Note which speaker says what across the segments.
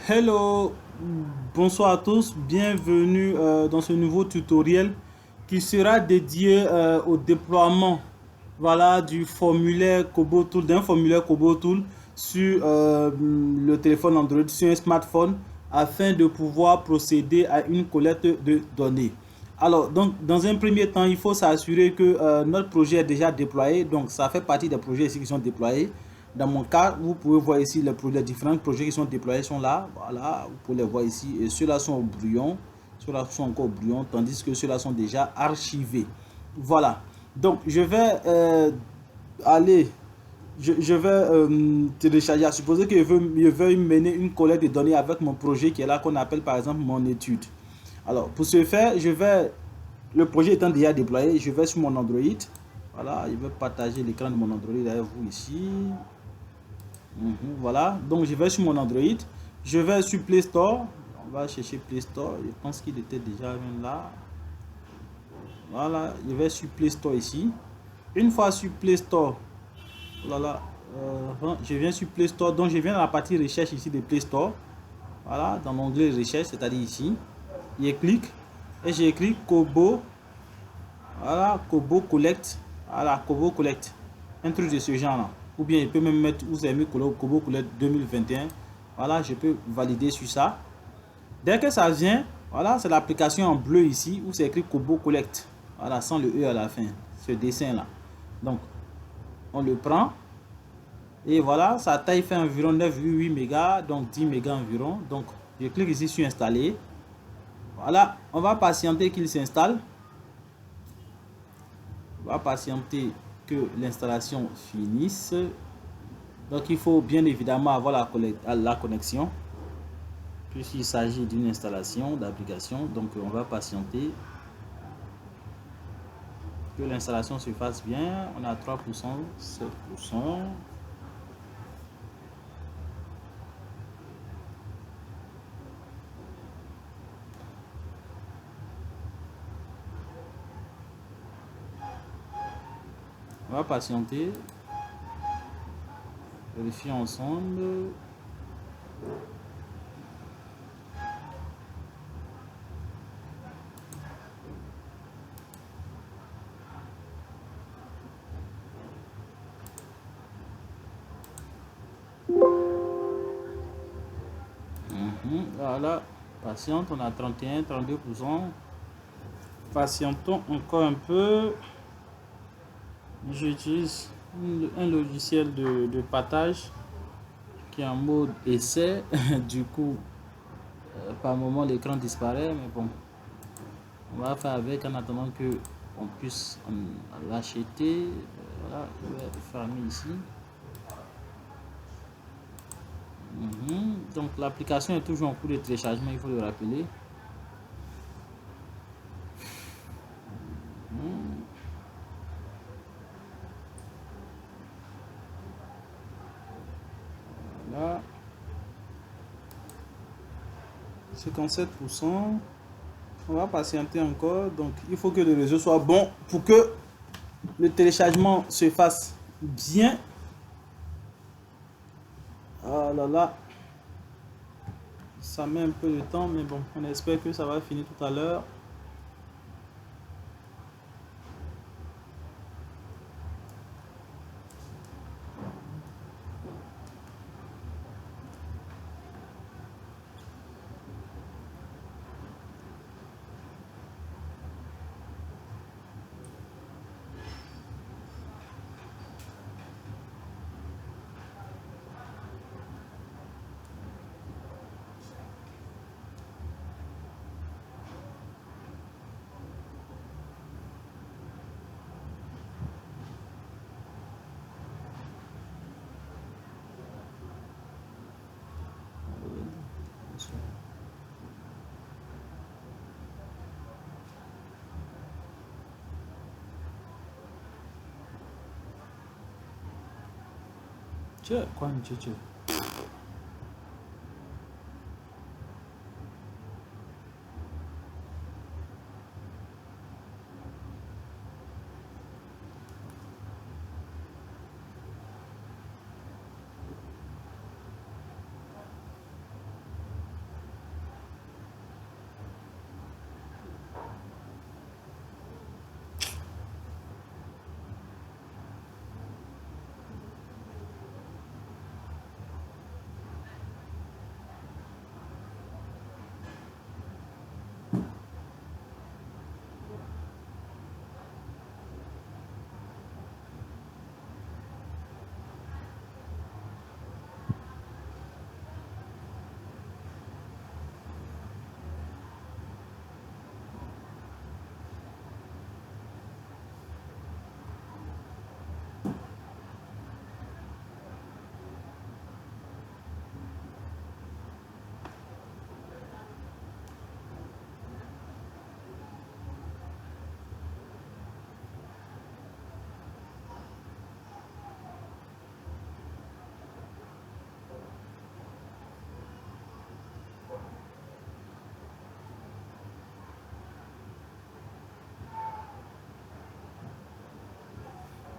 Speaker 1: Hello, bonsoir à tous, bienvenue dans ce nouveau tutoriel qui sera dédié au déploiement du formulaire Kobo Tool, d'un formulaire Kobo Tool sur le téléphone Android, sur un smartphone, afin de pouvoir procéder à une collecte de données. Alors, donc, dans un premier temps, il faut s'assurer que notre projet est déjà déployé. Donc, ça fait partie des projets ici qui sont déployés. Dans mon cas, vous pouvez voir ici les différents projets qui sont déployés sont là. Voilà, vous pouvez les voir ici. Et ceux-là sont au brouillon. Ceux-là sont encore au brouillon, tandis que ceux-là sont déjà archivés. Voilà. Donc, je vais aller je vais télécharger, à supposer que je veux mener une collecte de données avec mon projet qui est là, qu'on appelle par exemple mon étude. Alors, pour ce faire, le projet étant déjà déployé, je vais sur mon Android. Voilà, je vais partager l'écran de mon Android avec vous ici. Voilà, donc je vais sur mon Android. Je vais sur Play Store. On va chercher Play Store. Je pense qu'il était déjà là. Voilà, je vais sur Play Store ici. Une fois sur Play Store, voilà, je viens sur Play Store. Donc je viens dans la partie recherche ici de Play Store. Voilà, dans l'onglet recherche, c'est-à-dire ici. Je clique et j'écris Kobo. Voilà, Kobo Collect. Voilà, Kobo Collect. Un truc de ce genre-là. Ou bien je peux même mettre, vous avez mis Kobo Collect 2021. Voilà, je peux valider sur ça. Dès que ça vient, voilà, c'est l'application en bleu ici où c'est écrit Kobo Collect. Voilà, sans le E à la fin. Ce dessin-là. Donc, on le prend. Et voilà, sa taille fait environ 9,8 mégas, donc 10 mégas environ. Donc, je clique ici sur installer. Voilà, on va patienter qu'il s'installe. On va patienter que l'installation finisse. Donc, il faut bien évidemment avoir la connexion, puisqu'il s'agit d'une installation d'application. Donc, on va patienter que l'installation se fasse bien. On a 3%, 7%. On va patienter. Vérifier ensemble. Voilà, patiente, on a 31, 32%. Patientons encore un peu. J'utilise un logiciel de partage qui est en mode essai. Du coup, par moment, l'écran disparaît, mais bon, on va faire avec en attendant que on puisse l'acheter. Voilà, je vais fermer ici. Donc, l'application est toujours en cours de téléchargement, il faut le rappeler. Là, 57%. On va patienter encore. Donc, il faut que le réseau soit bon pour que le téléchargement se fasse bien. Ah là là, ça met un peu de temps, mais bon, on espère que ça va finir tout à l'heure. Tiens, quoi, tiens.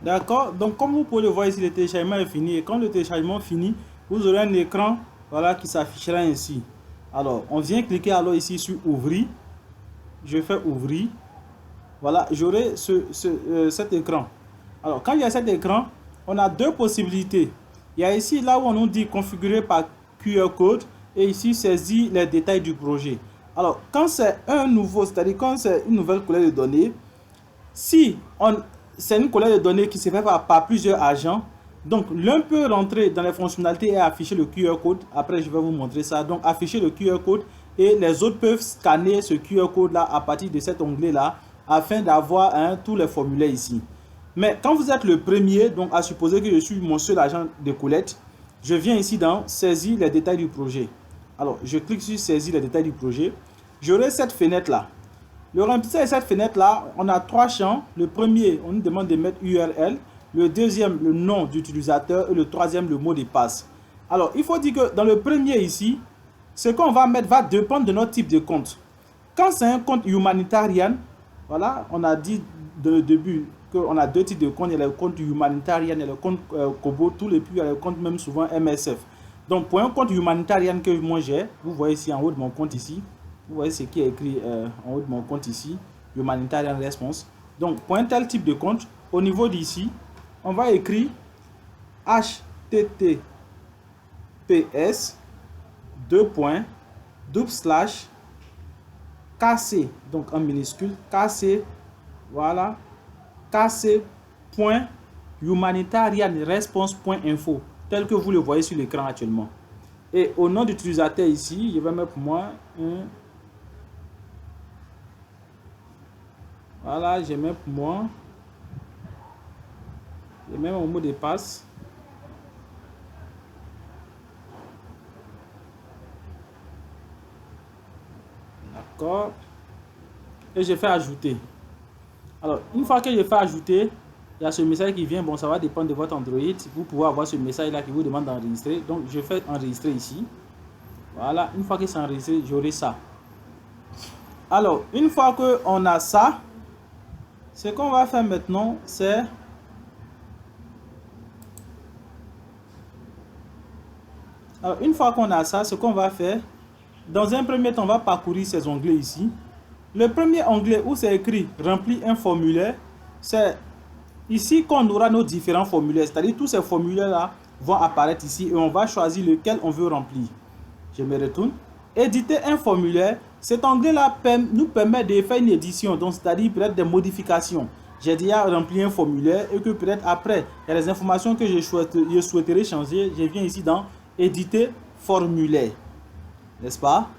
Speaker 1: D'accord? Donc, comme vous pouvez le voir ici, le téléchargement est fini. Et quand le téléchargement finit, vous aurez un écran, voilà, qui s'affichera ainsi. Alors, on vient cliquer alors ici sur ouvrir. Je fais ouvrir. Voilà, j'aurai cet écran. Alors, quand il y a cet écran, on a deux possibilités. Il y a ici, là où on nous dit configurer par QR code, et ici, saisir les détails du projet. Alors, quand c'est un nouveau, c'est-à-dire quand c'est une nouvelle collecte de données, si c'est une collecte de données qui se fait par plusieurs agents, donc l'un peut rentrer dans les fonctionnalités et afficher le QR code. Après, je vais vous montrer ça. Donc, afficher le QR code et les autres peuvent scanner ce QR code-là à partir de cet onglet-là afin d'avoir tous les formulaires ici. Mais quand vous êtes le premier, donc à supposer que je suis mon seul agent de collecte, je viens ici dans saisir les détails du projet. Alors, je clique sur saisir les détails du projet. J'aurai cette fenêtre-là. Le remplissage de cette fenêtre-là, on a trois champs. Le premier, on nous demande de mettre URL. Le deuxième, le nom d'utilisateur. Et le troisième, le mot de passe. Alors, il faut dire que dans le premier ici, ce qu'on va mettre va dépendre de notre type de compte. Quand c'est un compte humanitarian, voilà, on a dit de début qu'on a deux types de comptes. Il y a le compte humanitarian et le compte Kobo. Tous les plus, il y a le compte même souvent MSF. Donc, pour un compte humanitarian que moi j'ai, vous voyez ici en haut de mon compte ici, vous voyez ce qui est écrit en haut de mon compte ici, Humanitarian Response. Donc, pour un tel type de compte, au niveau d'ici, on va écrire https kc, donc en minuscule, kc, voilà, kc.humanitarianresponse.info, tel que vous le voyez sur l'écran actuellement. Et au nom d'utilisateur ici, je vais mettre pour moi un... Voilà, je mets pour moi. Je mets mon mot de passe. D'accord. Et je fais ajouter. Alors, une fois que je fais ajouter, il y a ce message qui vient. Bon, ça va dépendre de votre Android. Vous pouvez avoir ce message-là qui vous demande d'enregistrer. Donc, je fais enregistrer ici. Voilà, une fois que c'est enregistré, j'aurai ça. Alors, une fois qu'on a ça, ce qu'on va faire maintenant, c'est... Alors, une fois qu'on a ça, ce qu'on va faire, dans un premier temps, on va parcourir ces onglets ici. Le premier onglet où c'est écrit « Remplir un formulaire », c'est ici qu'on aura nos différents formulaires. C'est-à-dire tous ces formulaires-là vont apparaître ici et on va choisir lequel on veut remplir. Je me retourne. Éditer un formulaire. Cet onglet-là nous permet de faire une édition, donc c'est-à-dire peut-être des modifications. J'ai déjà rempli un formulaire et que peut-être après, il y a des informations que je souhaiterais changer. Je viens ici dans éditer formulaire. N'est-ce pas?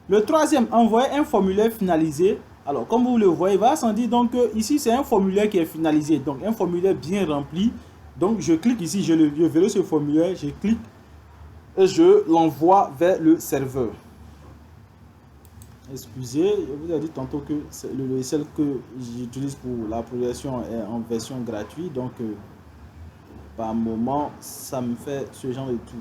Speaker 1: Le troisième, envoyer un formulaire finalisé. Alors, comme vous le voyez, il va sans dire donc ici, c'est un formulaire qui est finalisé. Donc, un formulaire bien rempli. Donc, je clique ici, je verrai ce formulaire, je clique et je l'envoie vers le serveur. Excusez, je vous ai dit tantôt que le logiciel que j'utilise pour la progression est en version gratuite. Donc, par moment, ça me fait ce genre de tour.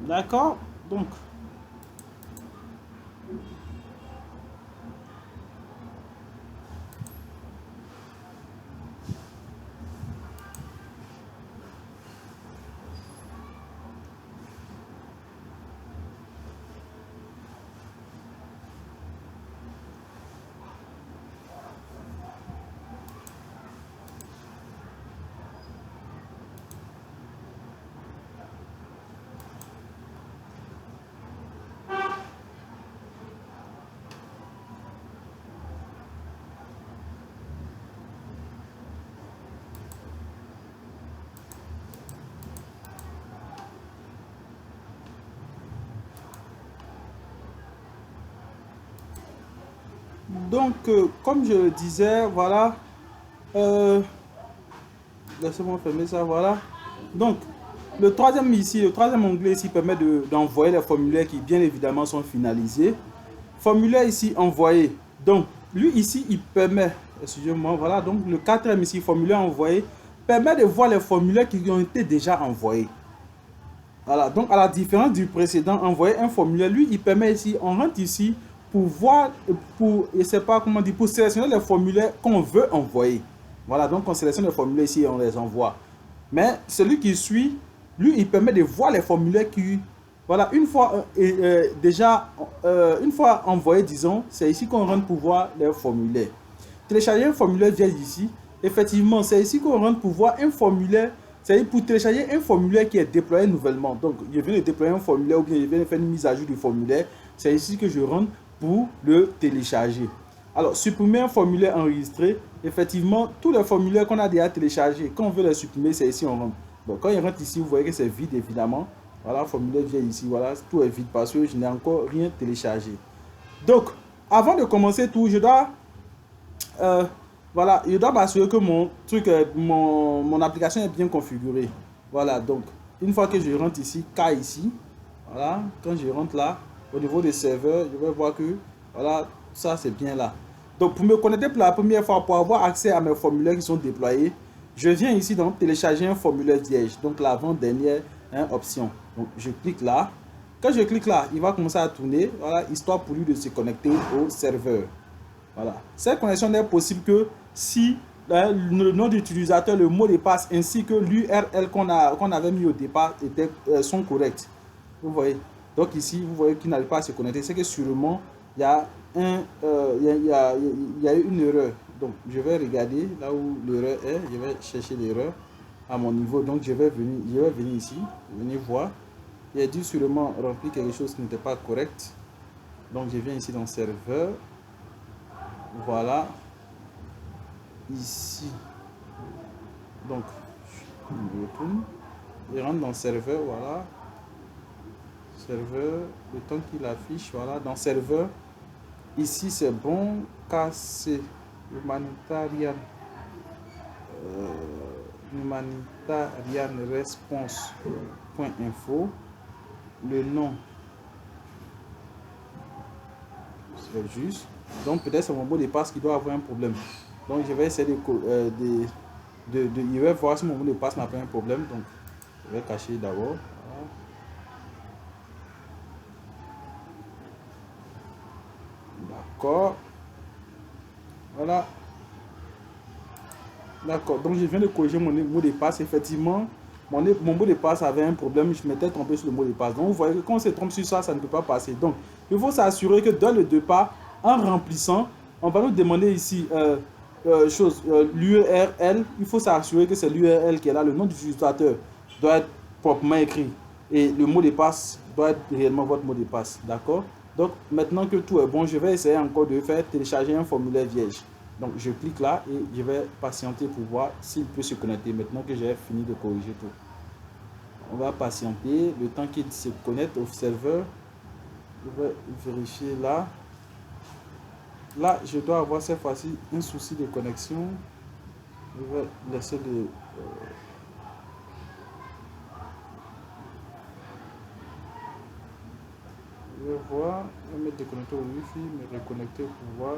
Speaker 1: D'accord? Donc, comme je le disais, voilà. Laissez-moi fermer ça, voilà. Donc, le troisième ici, le troisième onglet ici permet d'envoyer les formulaires qui bien évidemment sont finalisés. Formulaire ici envoyé. Donc lui ici il permet, excusez-moi, voilà, donc le quatrième ici, formulaire envoyé, permet de voir les formulaires qui ont été déjà envoyés. Voilà, donc à la différence du précédent, envoyer un formulaire, lui il permet ici, on rentre ici pour voir, je sais pas comment dire, pour sélectionner les formulaires qu'on veut envoyer. Voilà, donc on sélectionne les formulaires ici et on les envoie. Mais celui qui suit, lui, il permet de voir les formulaires qui... Voilà, une fois une fois envoyé, disons, c'est ici qu'on rentre pour voir les formulaires. Télécharger un formulaire via ici. Effectivement, c'est ici qu'on rentre pour voir un formulaire. C'est pour télécharger un formulaire qui est déployé nouvellement. Donc, je viens de déployer un formulaire ou bien je viens de faire une mise à jour du formulaire. C'est ici que je rentre pour le télécharger. Alors, supprimer un formulaire enregistré. Effectivement, tous les formulaires qu'on a déjà téléchargés, quand on veut les supprimer, c'est ici on rentre. Donc, quand il rentre ici, vous voyez que c'est vide, évidemment. Voilà, le formulaire vient ici. Voilà, tout est vide parce que je n'ai encore rien téléchargé. Donc, avant de commencer tout, je dois voilà, je dois m'assurer que mon truc, mon application est bien configurée. Voilà, donc une fois que je rentre ici, K ici, voilà, quand je rentre là, au niveau des serveurs, je vais voir que voilà, ça c'est bien là. Donc pour me connecter pour la première fois, pour avoir accès à mes formulaires qui sont déployés, je viens ici donc télécharger un formulaire vierge, donc l'avant-dernière option. Donc je clique là. Quand je clique là, il va commencer à tourner, voilà, histoire pour lui de se connecter au serveur. Voilà. Cette connexion n'est possible que si le nom d'utilisateur, le mot de passe ainsi que l'URL qu'on avait mis au départ sont corrects. Vous voyez. Donc ici, vous voyez qu'il n'arrive pas à se connecter. C'est que sûrement, il y a une erreur. Donc, je vais regarder là où l'erreur est. Je vais chercher l'erreur à mon niveau. Donc, je vais venir ici, venir voir. Il a dû sûrement remplir quelque chose qui n'était pas correct. Donc, je viens ici dans serveur. Voilà, ici, donc je retourne, je rentre dans le serveur, voilà, serveur, le temps qu'il affiche, voilà, dans serveur, ici c'est bon, KC, humanitarian, humanitarian response.info, le nom, c'est juste. Donc peut-être c'est mon mot de passe qui doit avoir un problème. Donc je vais essayer je vais voir si mon mot de passe n'a pas un problème. Donc je vais cacher d'abord. Voilà. D'accord. Voilà. D'accord. Donc je viens de corriger mon mot de passe. Effectivement, mon mot de passe avait un problème. Je m'étais trompé sur le mot de passe. Donc vous voyez que quand on se trompe sur ça, ça ne peut pas passer. Donc il faut s'assurer que dans le départ, en remplissant, on va nous demander ici l'URL. Il faut s'assurer que c'est l'URL qui est là. Le nom du utilisateur doit être proprement écrit. Et le mot de passe doit être réellement votre mot de passe. D'accord? Donc maintenant que tout est bon, je vais essayer encore de faire télécharger un formulaire vierge. Donc je clique là et je vais patienter pour voir s'il peut se connecter. Maintenant que j'ai fini de corriger tout. On va patienter le temps qu'il se connecte au serveur. Je vais vérifier là. Là, je dois avoir cette fois-ci un souci de connexion. Je vais laisser de... je vais voir, je vais me déconnecter au Wi-Fi, me reconnecter pour voir.